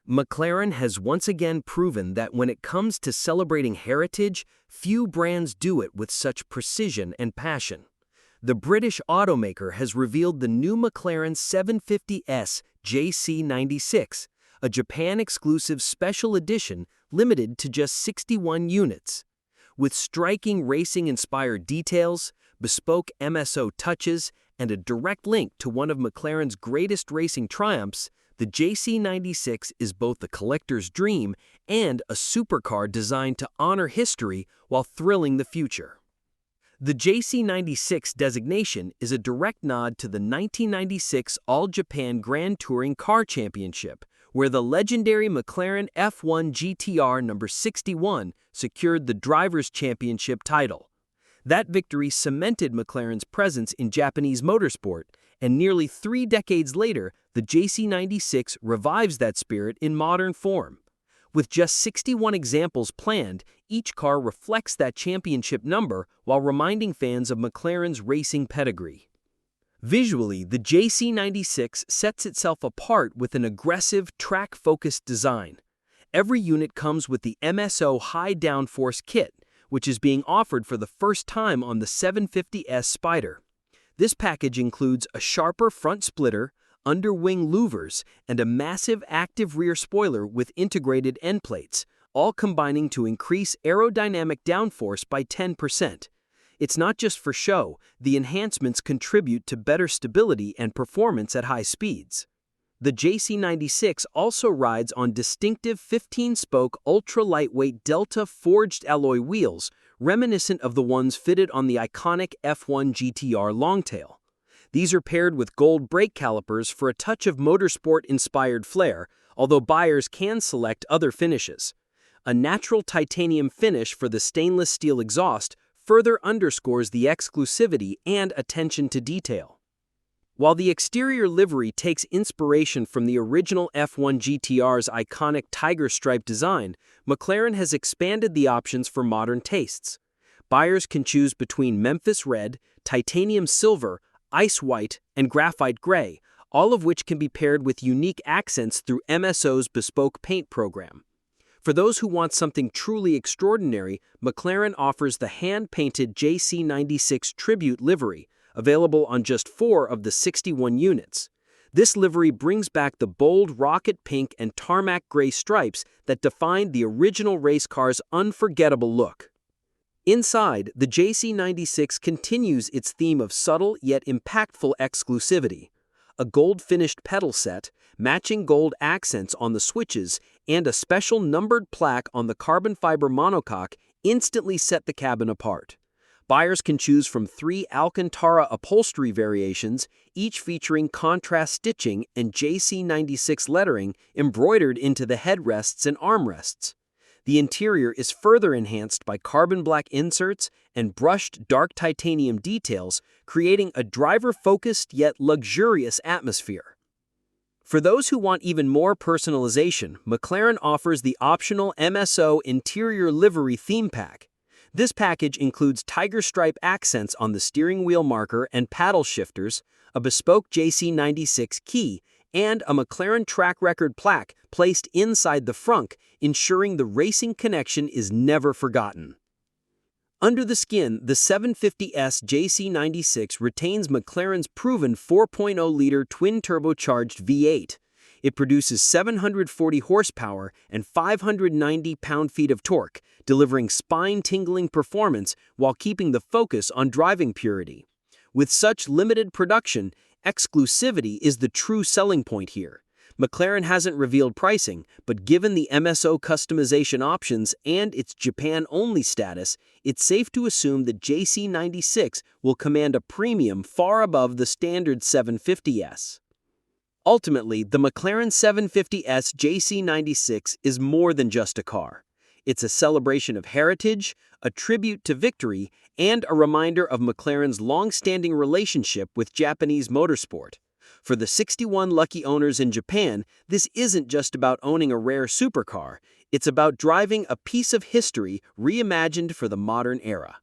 McLaren has once again proven that when it comes to celebrating heritage, few brands do it with such precision and passion. The British automaker has revealed the new McLaren 750S JC96, a Japan-exclusive special edition limited to just 61 units. With striking racing-inspired details, bespoke MSO touches, and a direct link to one of McLaren's greatest racing triumphs, the JC96 is both a collector's dream and a supercar designed to honor history while thrilling the future. The JC96 designation is a direct nod to the 1996 All-Japan Grand Touring Car Championship, where the legendary McLaren F1 GTR number 61 secured the Drivers' Championship title. That victory cemented McLaren's presence in Japanese motorsport, and nearly 3 decades later, the JC96 revives that spirit in modern form. With just 61 examples planned, each car reflects that championship number while reminding fans of McLaren's racing pedigree. Visually, the JC96 sets itself apart with an aggressive, track-focused design. Every unit comes with the MSO High Downforce kit, which is being offered for the first time on the 750S Spider. This package includes a sharper front splitter, under-wing louvers, and a massive active rear spoiler with integrated end plates, all combining to increase aerodynamic downforce by 10%. It's not just for show, the enhancements contribute to better stability and performance at high speeds. The JC96 also rides on distinctive 15-spoke ultra-lightweight Delta forged alloy wheels, reminiscent of the ones fitted on the iconic F1 GTR Longtail. These are paired with gold brake calipers for a touch of motorsport-inspired flair, although buyers can select other finishes. A natural titanium finish for the stainless steel exhaust further underscores the exclusivity and attention to detail. While the exterior livery takes inspiration from the original F1 GTR's iconic tiger stripe design, McLaren has expanded the options for modern tastes. Buyers can choose between Memphis red, titanium silver, ice white, and graphite gray, all of which can be paired with unique accents through MSO's bespoke paint program. For those who want something truly extraordinary, McLaren offers the hand-painted JC96 Tribute livery, available on just 4 of the 61 units. This livery brings back the bold rocket pink and tarmac gray stripes that defined the original race car's unforgettable look. Inside, the JC96 continues its theme of subtle yet impactful exclusivity. A gold-finished pedal set, matching gold accents on the switches, and a special numbered plaque on the carbon fiber monocoque instantly set the cabin apart. Buyers can choose from 3 Alcantara upholstery variations, each featuring contrast stitching and JC96 lettering embroidered into the headrests and armrests. The interior is further enhanced by carbon black inserts and brushed dark titanium details, creating a driver-focused yet luxurious atmosphere. For those who want even more personalization, McLaren offers the optional MSO Interior Livery Theme Pack. This package includes tiger stripe accents on the steering wheel marker and paddle shifters, a bespoke JC96 key, and a McLaren track record plaque placed inside the frunk, ensuring the racing connection is never forgotten. Under the skin, the 750S JC96 retains McLaren's proven 4.0-liter twin-turbocharged V8. It produces 740 horsepower and 590 pound-feet of torque, delivering spine-tingling performance while keeping the focus on driving purity. With such limited production, exclusivity is the true selling point here. McLaren hasn't revealed pricing, but given the MSO customization options and its Japan-only status, it's safe to assume that JC96 will command a premium far above the standard 750S. Ultimately, the McLaren 750S JC96 is more than just a car. It's a celebration of heritage, a tribute to victory, and a reminder of McLaren's long-standing relationship with Japanese motorsport. For the 61 lucky owners in Japan, this isn't just about owning a rare supercar, it's about driving a piece of history reimagined for the modern era.